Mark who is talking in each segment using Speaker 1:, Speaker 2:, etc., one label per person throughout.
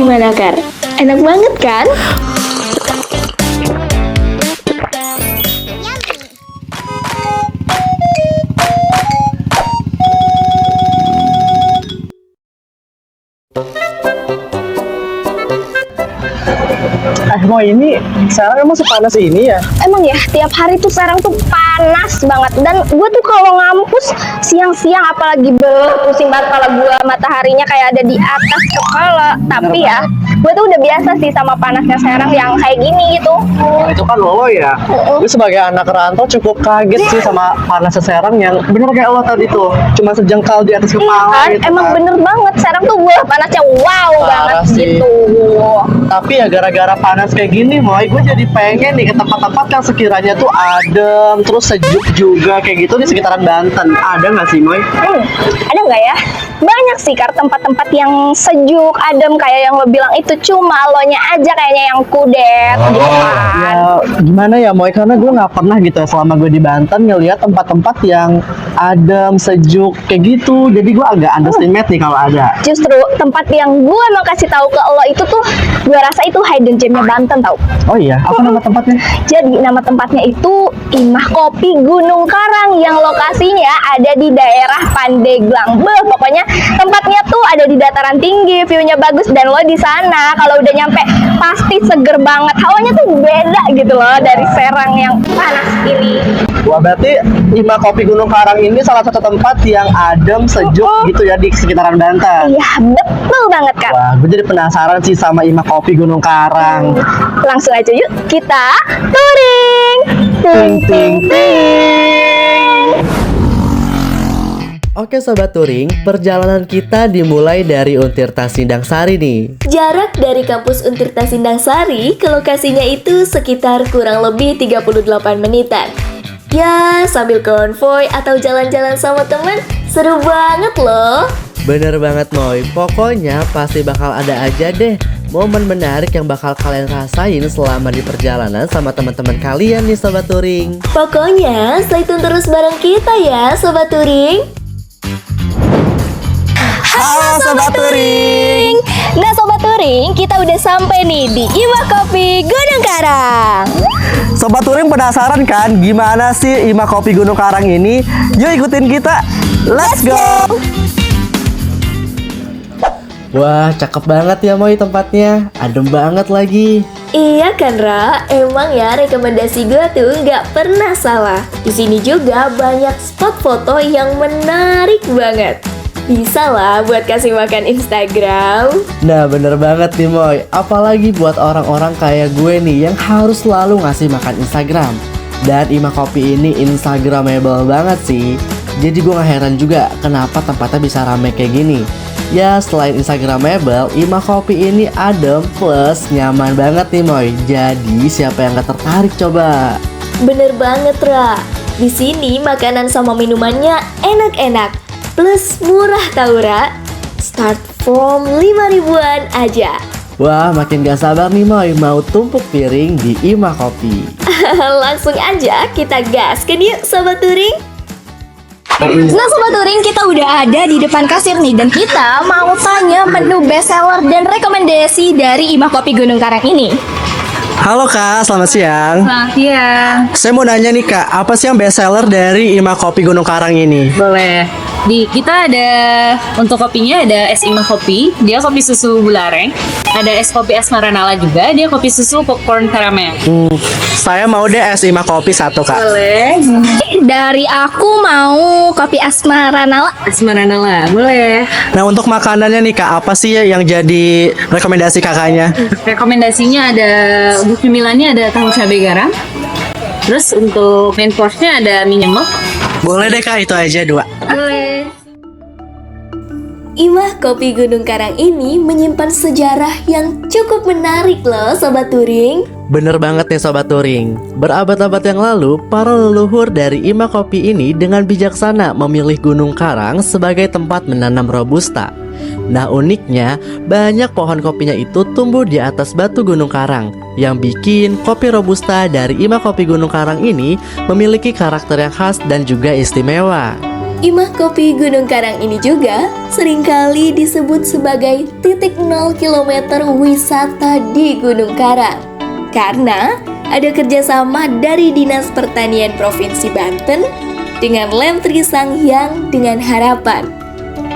Speaker 1: Gimana, Kar? Enak banget kan?
Speaker 2: Mau ini sekarang emang sepanas ini ya?
Speaker 1: Emang ya, tiap hari tuh sekarang tuh panas banget. Dan gue tuh kalau ngampus siang-siang apalagi pusing banget kepala gue, mataharinya kayak ada di atas kepala. Tapi ya, gue tuh udah biasa sih sama panasnya sekarang yang kayak gini gitu.
Speaker 2: Oh, itu kan lo ya. Gue sebagai anak rantau cukup kaget sih sama panasnya sekarang yang bener kayak lo tadi tuh, cuma sejengkal di atas kepala
Speaker 1: Kan?
Speaker 2: gitu
Speaker 1: Emang
Speaker 2: kan.
Speaker 1: bener banget, sekarang tuh gue panasnya wow banget
Speaker 2: Parah sih.
Speaker 1: gitu.
Speaker 2: Tapi ya gara-gara panas kayak gini, Moy, gue jadi pengen nih ke tempat-tempat yang sekiranya tuh adem, terus sejuk juga kayak gitu di sekitaran Banten. Ada nggak sih, Moy?
Speaker 1: Ada nggak ya? Banyak sih Kar tempat-tempat yang sejuk, adem kayak yang lo bilang itu, cuma lo nya aja kayaknya yang kudet gitu kan.
Speaker 2: Ya gimana ya, Moy, karena gue nggak pernah gitu ya selama gue di Banten ngeliat tempat-tempat yang adem, sejuk kayak gitu. Jadi gue agak underestimate nih kalau ada.
Speaker 1: Justru tempat yang gue mau kasih tahu ke lo itu tuh, gue rasa itu hidden gemnya Banten tau.
Speaker 2: Oh iya, apa nama tempatnya?
Speaker 1: Jadi nama tempatnya itu Imah Kopi Gunung Karang yang lokasinya ada di daerah Pandeglang. Beuh, pokoknya tempatnya tuh ada di dataran tinggi, view-nya bagus, dan lo di sana kalau udah nyampe pasti seger banget. Hawanya tuh beda gitu loh dari Serang yang panas ini.
Speaker 2: Wah, berarti Imah Kopi Gunung Karang ini salah satu tempat yang adem, sejuk gitu ya di sekitaran Banten.
Speaker 1: Iya, betul banget Kak.
Speaker 2: Wah, gue jadi penasaran sih sama Imah Kopi Gunung Karang.
Speaker 1: Langsung aja yuk kita touring.
Speaker 2: Ting ting ting.
Speaker 3: Oke Sobat Touring, perjalanan kita dimulai dari Untirta Sindang Sari nih.
Speaker 4: Jarak dari kampus Untirta Sindang Sari ke lokasinya itu sekitar kurang lebih 38 menitan. Ya, sambil konvoy atau jalan-jalan sama temen, seru banget loh.
Speaker 3: Bener banget Moy, pokoknya pasti bakal ada aja deh momen menarik yang bakal kalian rasain selama di perjalanan sama teman-teman kalian nih Sobat Touring.
Speaker 4: Pokoknya stay tune terus bareng kita ya Sobat Touring.
Speaker 2: Halo Sobat Touring.
Speaker 1: Nah Sobat Touring, kita udah sampai nih di Imah Kopi Gunung Karang.
Speaker 2: Sobat Touring penasaran kan gimana sih Imah Kopi Gunung Karang ini? Yuk ikutin kita. Let's go.
Speaker 3: Wah, cakep banget ya Moy tempatnya, adem banget lagi.
Speaker 4: Iya kan Ra, emang ya rekomendasi gue tuh nggak pernah salah. Di sini juga banyak spot foto yang menarik banget. Bisa lah buat kasih makan Instagram.
Speaker 3: Nah bener banget nih Moy, apalagi buat orang-orang kayak gue nih yang harus selalu ngasih makan Instagram. Dan Imah Kopi ini Instagramable banget sih. Jadi gue gak heran juga kenapa tempatnya bisa rame kayak gini. Ya selain Instagramable, Imah Kopi ini adem plus nyaman banget nih Moy. Jadi siapa yang gak tertarik coba?
Speaker 4: Bener banget Ra. Di sini makanan sama minumannya enak-enak. Plus murah tau Ra. Start from 5 ribuan aja.
Speaker 3: Wah makin gak sabar nih Moy mau tumpuk piring di Imah Kopi.
Speaker 4: Langsung aja kita gaskan yuk Sobat Touring.
Speaker 1: Nah Sobat Touring, kita udah ada di depan kasir nih, dan kita mau tanya menu best seller dan rekomendasi dari Imah Kopi Gunung Karang ini.
Speaker 2: Halo Kak, selamat siang.
Speaker 5: Iya,
Speaker 2: Saya mau nanya nih Kak, apa sih yang best seller dari Imah Kopi Gunung Karang ini?
Speaker 5: boleh. Di kita ada untuk kopinya ada es Imah Kopi, dia kopi susu gula aren. Ada es kopi asmaranala juga, dia kopi susu popcorn karamel.
Speaker 2: Saya mau deh es Imah Kopi satu Kak.
Speaker 5: Boleh.
Speaker 1: Dari aku mau kopi asmaranala.
Speaker 5: Asmaranala, boleh.
Speaker 2: Nah untuk makanannya nih Kak, apa sih yang jadi rekomendasi kakaknya?
Speaker 5: Rekomendasinya ada untuk cemilannya ada tahu cabai garam. Terus untuk main course-nya ada mie nyemek.
Speaker 2: Boleh deh Kak, itu aja dua.
Speaker 5: Boleh.
Speaker 4: Imah Kopi Gunung Karang ini menyimpan sejarah yang cukup menarik loh Sobat Touring.
Speaker 3: Bener banget nih Sobat Touring. Berabad-abad yang lalu, para leluhur dari Imah Kopi ini dengan bijaksana memilih Gunung Karang sebagai tempat menanam robusta. Nah uniknya, banyak pohon kopinya itu tumbuh di atas batu Gunung Karang, yang bikin kopi robusta dari Imah Kopi Gunung Karang ini memiliki karakter yang khas dan juga istimewa.
Speaker 4: Imah Kopi Gunung Karang ini juga seringkali disebut sebagai titik 0 km wisata di Gunung Karang. Karena ada kerjasama dari Dinas Pertanian Provinsi Banten dengan Lem Trisangyang dengan harapan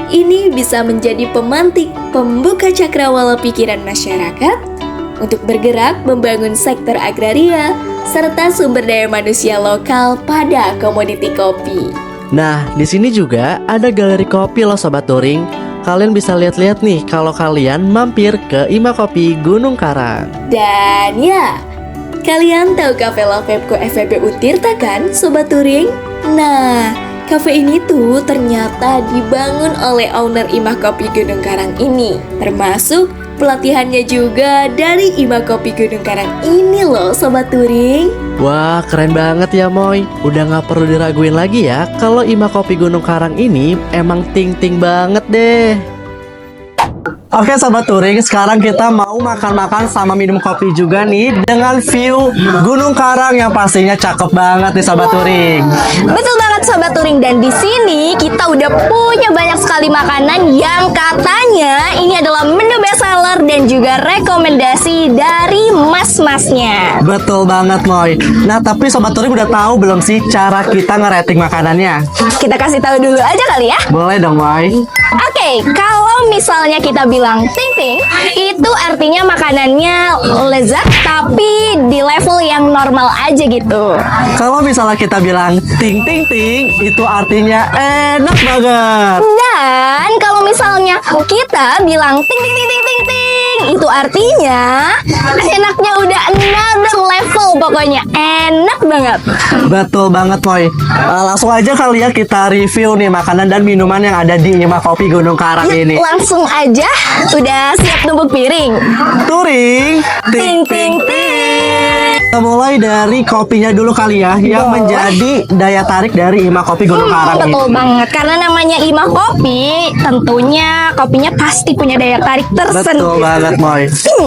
Speaker 4: ini bisa menjadi pemantik pembuka cakrawala pikiran masyarakat untuk bergerak membangun sektor agraria serta sumber daya manusia lokal pada komoditi kopi.
Speaker 3: Nah, di sini juga ada galeri kopi loh Sobat Touring. Kalian bisa lihat-lihat nih kalau kalian mampir ke Imah Kopi Gunung Karang.
Speaker 4: Dan ya, kalian tahu Cafe La Febco FEBU Tirta kan, Sobat Touring? Nah, kafe ini tuh ternyata dibangun oleh owner Imah Kopi Gunung Karang ini. Termasuk pelatihannya juga dari Imah Kopi Gunung Karang ini loh, Sobat Touring.
Speaker 3: Wah, keren banget ya Moy. Udah gak perlu diraguin lagi ya kalau Imah Kopi Gunung Karang ini emang ting-ting banget deh.
Speaker 2: Oke Sobat Touring, sekarang kita mau makan-makan sama minum kopi juga nih dengan view Gunung Karang yang pastinya cakep banget nih Sobat Touring.
Speaker 1: Betul banget Sobat Touring, dan di sini kita udah punya banyak sekali makanan yang katanya ini adalah menu bestseller dan juga rekomendasi dari mas-masnya.
Speaker 2: Betul banget Moy. Nah tapi Sobat Touring udah tahu belum sih cara kita ngerating makanannya?
Speaker 1: Kita kasih tahu dulu aja kali ya.
Speaker 2: Boleh dong Moy.
Speaker 1: Oke, kalau misalnya kita bilang ting-ting, itu artinya makanannya lezat tapi di level yang normal aja gitu.
Speaker 2: Kalau misalnya kita bilang ting ting ting, itu artinya enak banget.
Speaker 1: Dan kalau misalnya kita bilang ting ting ting ting ting ting, itu artinya enaknya udah another level, pokoknya enak banget.
Speaker 2: Betul banget Moy. Langsung aja kali ya kita review nih makanan dan minuman yang ada di Imah Kopi Gunung Karang ini.
Speaker 1: Langsung aja, udah siap numpuk piring.
Speaker 2: Touring,
Speaker 1: Ting ting ting.
Speaker 2: Kita mulai dari kopinya dulu kali ya, yang menjadi daya tarik dari Imah Kopi Gunung Karang ini.
Speaker 1: Betul banget, karena namanya Imah Kopi, tentunya kopinya pasti punya daya tarik tersendiri.
Speaker 2: Betul banget Moy.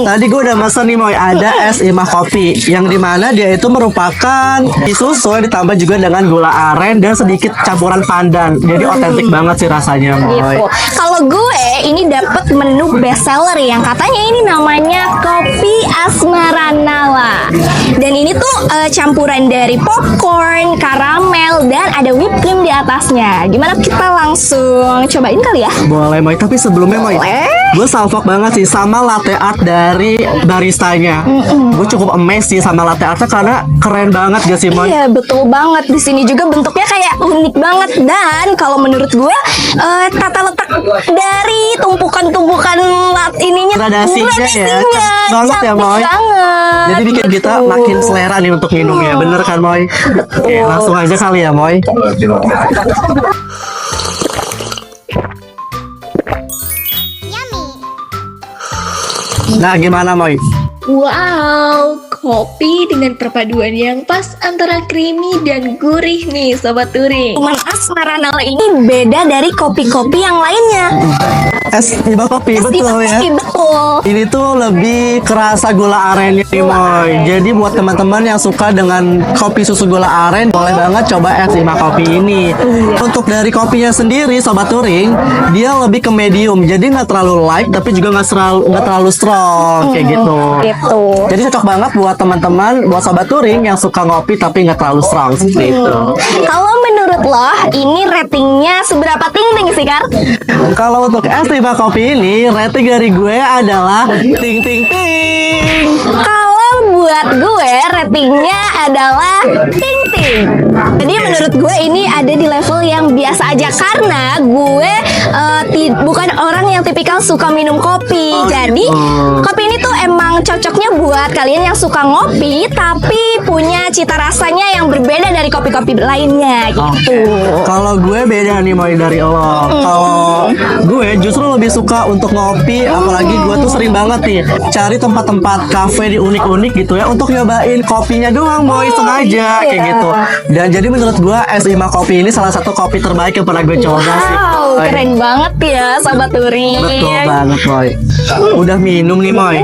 Speaker 2: Tadi gue udah mesen nih Moy, ada es Imah Kopi yang dimana dia itu merupakan susu yang ditambah juga dengan gula aren dan sedikit campuran pandan. Jadi otentik banget sih rasanya Moy.
Speaker 1: Gitu. Kalau gue ini dapat menu bestseller yang katanya ini namanya kopi asmaranala. Dan ini tuh campuran dari popcorn, karamel, dan ada whipped cream di atasnya. Gimana kita langsung cobain kali ya?
Speaker 2: Boleh Moy, tapi sebelumnya Moy,
Speaker 1: Boleh.
Speaker 2: gue salfok banget sih sama latte art dari baristanya. Gue cukup amazed sih sama latte artnya karena keren banget gak sih Moy?
Speaker 1: Iya betul banget, di sini juga bentuknya kayak unik banget. Dan kalau menurut gue tata letak dari tumpukan-tumpukan ininya
Speaker 2: Gradasinya ya, cepet banget ya Moy.
Speaker 1: Banget.
Speaker 2: Jadi bikin kita makin selera nih untuk minumnya, bener kan Moy? Oke, langsung aja kali ya Moy. Nah gimana Moy?
Speaker 4: Wow, kopi dengan perpaduan yang pas antara creamy dan gurih nih Sobat Touring.
Speaker 1: Cuman asmaranala ini beda dari kopi-kopi yang lainnya.
Speaker 2: Es Imah Kopi, betul ya.
Speaker 1: Betul.
Speaker 2: Ini tuh lebih kerasa gula arennya nih Moy. Jadi buat teman-teman yang suka dengan kopi susu gula aren, boleh banget coba es Imah Kopi ini. Untuk dari kopinya sendiri Sobat Touring, dia lebih ke medium. Jadi nggak terlalu light tapi juga nggak terlalu strong kayak gitu.
Speaker 1: Gitu.
Speaker 2: Jadi cocok banget buat teman-teman, buat Sobat Touring yang suka ngopi tapi nggak terlalu strong seperti itu.
Speaker 1: Kalau menurut lo, ini ratingnya seberapa ting-ting sih, Kar?
Speaker 2: Kalau untuk es Imah Kopi ini, rating dari gue adalah ting ting ting.
Speaker 1: Kalau buat gue, ratingnya adalah ting-ting. Jadi menurut gue ini ada di level yang biasa aja karena gue bukan orang yang tipikal suka minum kopi. Jadi kopi ini tuh emang cocoknya buat kalian yang suka ngopi tapi punya cita rasanya yang berbeda dari kopi-kopi lainnya gitu.
Speaker 2: Kalau gue beda nih Moy dari lo. Kalau gue justru lebih suka untuk ngopi, apalagi gue tuh sering banget nih cari tempat-tempat kafe di unik-unik gitu ya untuk nyobain kopinya doang Moy, sengaja kayak gitu. Dan jadi menurut gue es Imah Kopi ini salah satu kopi terbaik yang pernah gue coba sih.
Speaker 1: Wow,
Speaker 2: Moy.
Speaker 1: keren banget ya Sobat Touring.
Speaker 2: Betul banget Moy. Udah minum nih Moy.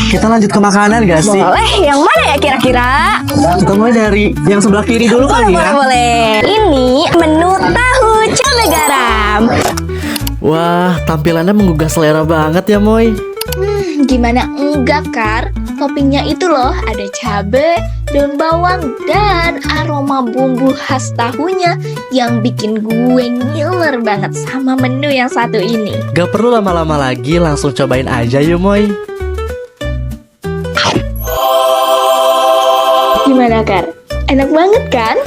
Speaker 2: Kita lanjut ke makanan gak sih?
Speaker 1: Boleh, yang mana ya kira-kira?
Speaker 2: Kita mulai dari yang sebelah kiri dulu kali ya.
Speaker 1: Boleh. Ini menu tahu cabai. garam.
Speaker 3: Wah, tampilannya menggugah selera banget ya Moy.
Speaker 4: Gimana enggak, Kar? Toppingnya itu loh, ada cabe, daun bawang, dan aroma bumbu khas tahunya yang bikin gue ngiler banget sama menu yang satu ini.
Speaker 3: Gak perlu lama-lama lagi, langsung cobain aja yuk Moy.
Speaker 4: Gimana, Kar? Enak banget kan?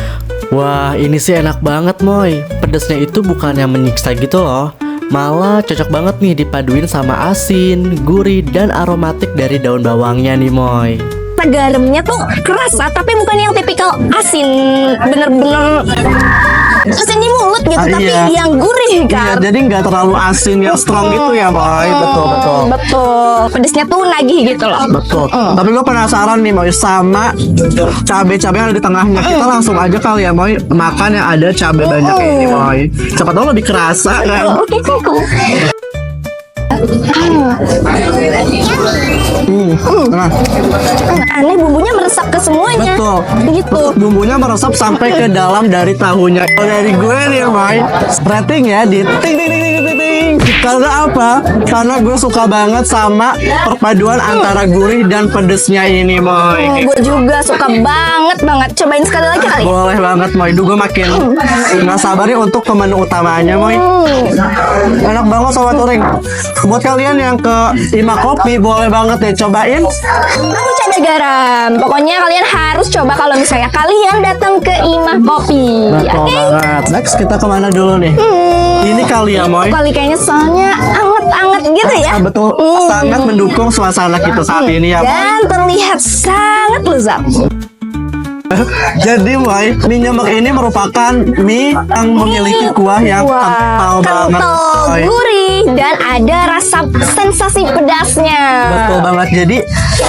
Speaker 3: Wah, ini sih enak banget Moy. Pedesnya itu bukannya menyiksa gitu loh, malah cocok banget nih dipaduin sama asin, gurih, dan aromatik dari daun bawangnya nih Moy.
Speaker 1: Garamnya tuh kerasa, tapi bukan yang tipikal asin, bener-bener asin di mulut gitu, tapi
Speaker 2: Iya.
Speaker 1: yang gurih
Speaker 2: Iya,
Speaker 1: kan.
Speaker 2: jadi nggak terlalu asin yang strong gitu ya, Moy. Betul, betul.
Speaker 1: Betul, pedesnya tuh nagih gitu loh.
Speaker 2: Betul. Tapi gue penasaran nih, Moy, sama cabai-cabai yang ada di tengahnya. Kita langsung aja kali ya, Moy, makan yang ada cabai banyak kayak ini, Moy. Cepat dong, lebih kerasa kan?
Speaker 1: Oke, kuku.
Speaker 2: Nah,
Speaker 1: Aneh, bumbunya meresap ke semuanya.
Speaker 2: betul.
Speaker 1: Begitu.
Speaker 2: Bumbunya meresap sampai ke dalam dari tahunya. Kalau dari gue nih, Moy, rating ya di ting ting ting ting ting ting. Karena apa? Karena gue suka banget sama perpaduan antara gurih dan pedesnya ini, Moy.
Speaker 1: Gue juga suka banget. Cobain sekali lagi kali.
Speaker 2: Boleh banget, Moy. Duh, gue makin nggak sabar nih untuk ke menu utamanya, Moy. Enak banget Sobat Touring. Buat kalian yang ke Ima Kopi, boleh banget ya cobain.
Speaker 1: Aku cabai garam. Pokoknya kalian harus coba kalau misalnya kalian datang ke Ima Kopi.
Speaker 2: Betul
Speaker 1: Oke?
Speaker 2: banget. Next kita kemana dulu nih? Ini kali ya, Moy.
Speaker 1: Kali kayaknya soalnya anget-anget gitu ya.
Speaker 2: Ah, betul. Sangat mendukung suasana kita saat ini ya, Moy.
Speaker 1: Dan terlihat sangat lezat.
Speaker 2: Jadi, Moy, mie nyemek ini merupakan mie yang memiliki kuah yang kental banget,
Speaker 1: Kental,
Speaker 2: Moy.
Speaker 1: gurih, dan ada rasa sensasi pedasnya.
Speaker 2: Betul banget. Jadi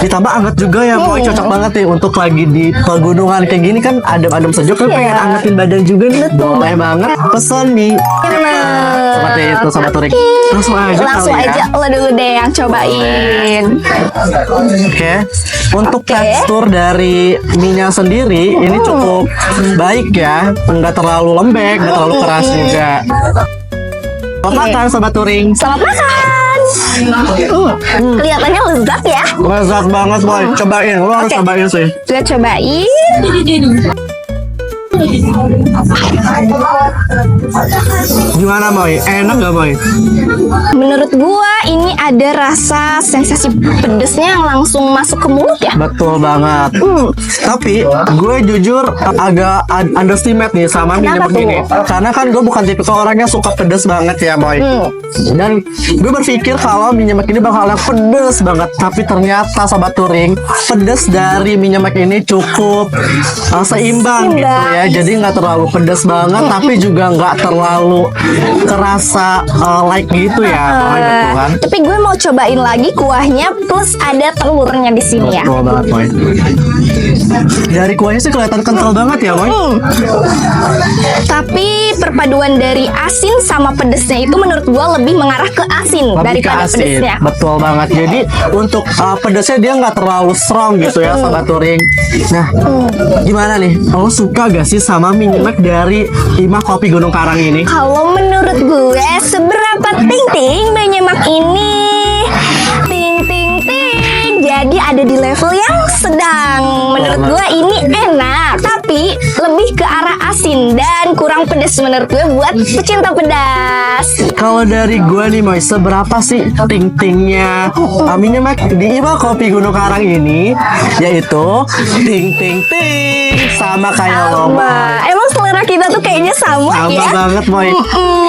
Speaker 2: ditambah anget juga ya, Moy. Cocok banget nih untuk lagi di pegunungan kayak gini kan, adem-adem sejuk kan, pengen angetin badan juga nih. Boleh banget pesen nih. Seperti itu, Sobat Touring. Langsung aja
Speaker 1: Langsung
Speaker 2: kali
Speaker 1: aja
Speaker 2: ya.
Speaker 1: lo dulu deh yang cobain.
Speaker 2: Oke. Untuk
Speaker 1: Oke.
Speaker 2: tekstur dari mie-nya sendiri ini cukup baik ya. Enggak terlalu lembek, enggak terlalu keras juga. Selamat makan, Sobat Touring.
Speaker 1: Selamat makan. Kelihatannya lezat ya.
Speaker 2: Lezat banget, Boy. Cobain, lo harus
Speaker 1: Oke.
Speaker 2: cobain sih.
Speaker 1: Kita cobain.
Speaker 2: Gimana, Boy? Enak gak, Boy?
Speaker 1: Menurut gua ini ada rasa sensasi pedesnya yang langsung masuk ke mulut ya.
Speaker 2: Betul banget. Tapi gue jujur agak underestimate nih sama mie
Speaker 1: Kenapa
Speaker 2: nyemek ini.
Speaker 1: tuh?
Speaker 2: Karena kan gue bukan tipikal orang yang suka pedes banget ya, Boy. Dan gue berpikir kalau mie nyemek ini bakalan pedes banget. Tapi ternyata Sobat Touring, pedes dari mie nyemek ini cukup seimbang gitu ya. Jadi nggak terlalu pedes banget, tapi juga nggak terlalu kerasa like gitu ya, Boy, betul kan?
Speaker 1: Tapi gue mau cobain lagi kuahnya plus ada telurnya di sini ya.
Speaker 2: Betul banget, Boy. Dari kuahnya sih kelihatan kental banget ya, Boy.
Speaker 1: Tapi perpaduan dari asin sama pedesnya itu menurut gue lebih mengarah ke asin
Speaker 2: Lebih ke
Speaker 1: daripada
Speaker 2: asin.
Speaker 1: pedesnya.
Speaker 2: Betul banget. Jadi untuk pedasnya dia nggak terlalu strong gitu ya, Sobat Touring. Nah, gimana nih? Lo suka gak sih sama mie nyemek dari Ima Kopi Gunung Karang ini?
Speaker 1: Kalau menurut gue seberapa ting-ting mie nyemek ini? Ting-ting-ting. Jadi ada di level yang sedang. Menurut gue ini enak, tapi lebih ke arah asin dan kurang pedas menurut gue buat pecinta pedas.
Speaker 2: Kalau dari gue nih, Moy, seberapa sih ting-tingnya mie nyemek di Ima Kopi Gunung Karang ini? Yaitu ting-ting-ting sama kayak lo, Moy.
Speaker 1: Sama. Emang selera kita tuh kayaknya sama
Speaker 2: Sama
Speaker 1: ya.
Speaker 2: banget, Moy.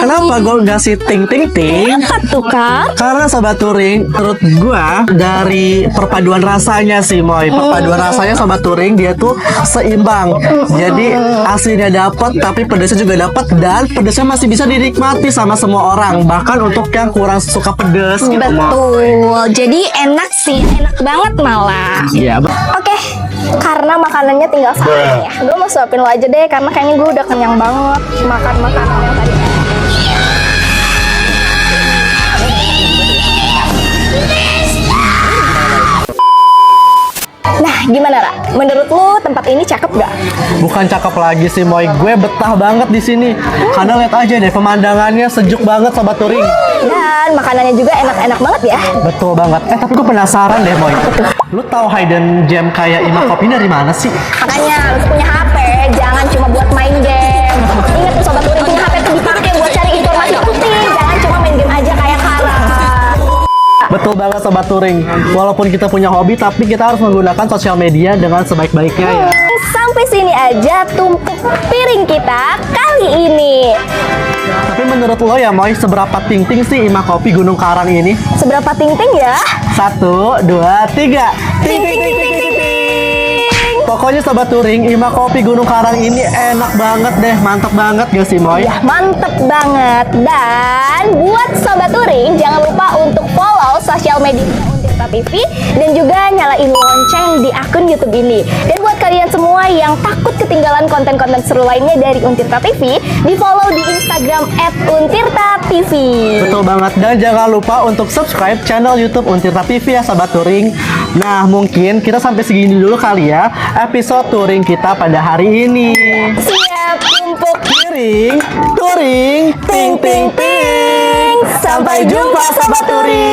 Speaker 2: Kenapa gue ngasih ting-ting-ting?
Speaker 1: Apa tuh Kak?
Speaker 2: Karena Sobat Touring, menurut gua dari perpaduan rasanya sih, Moy. Perpaduan rasanya Sobat Touring dia tuh seimbang. Jadi asinnya dapat, tapi pedasnya juga dapat, dan pedasnya masih bisa dinikmati sama semua orang. Bahkan untuk yang kurang suka pedas gitu, Moy.
Speaker 1: Betul. Jadi enak sih, enak banget malah.
Speaker 2: Iya,
Speaker 1: Oke, karena makanannya tinggal satu ya. Gue mau suapin lo aja deh, karena kayaknya gue udah kenyang banget makan makanan yang tadi. Nah, gimana Ra? Menurut lu tempat ini cakep gak?
Speaker 2: Bukan cakep lagi sih Moy, gue betah banget di sini. Karena lihat aja deh pemandangannya sejuk banget Sobat Touring.
Speaker 1: Dan makanannya juga enak-enak banget ya.
Speaker 2: Betul banget. Tapi gue penasaran deh Moy. Lu tahu hidden gem kayak Ima Kopi dari mana sih?
Speaker 1: Makanya harus punya HP, jangan cuma buat main game. Ingat tuh Sobat Touring, punya HP tuh dipakai buat cari informasi penting. Jangan cuma main game aja kayak Kara.
Speaker 2: Betul banget Sobat Touring. Walaupun kita punya hobi, tapi kita harus menggunakan sosial media dengan sebaik-baiknya ya.
Speaker 1: Sampai sini aja tumpuk piring kita kali ini.
Speaker 2: Tapi menurut lo ya Moy, seberapa ting-ting sih Ima Kopi Gunung Karang ini?
Speaker 1: Seberapa ting-ting ya?
Speaker 2: 1, 2, 3. Ting ting ting ting ting. Pokoknya Sobat Touring, Ima Kopi Gunung Karang ini enak banget deh, mantap banget gak sih Moy?
Speaker 1: Ya, mantep banget. Dan buat Sobat Touring, jangan lupa untuk follow sosial media Untirta TV dan juga nyalain lonceng di akun YouTube ini. Dan buat kalian semua yang takut ketinggalan konten-konten seru lainnya dari Untirta TV, di follow di Instagram @untirtatv.
Speaker 2: Betul banget, dan jangan lupa untuk subscribe channel YouTube Untirta TV ya Sobat Touring. Nah, mungkin kita sampai segini dulu kali ya episode touring kita pada hari ini.
Speaker 1: Siap, tumpuk
Speaker 2: Piring, touring, ting ting ting. Sampai jumpa Sobat Touring.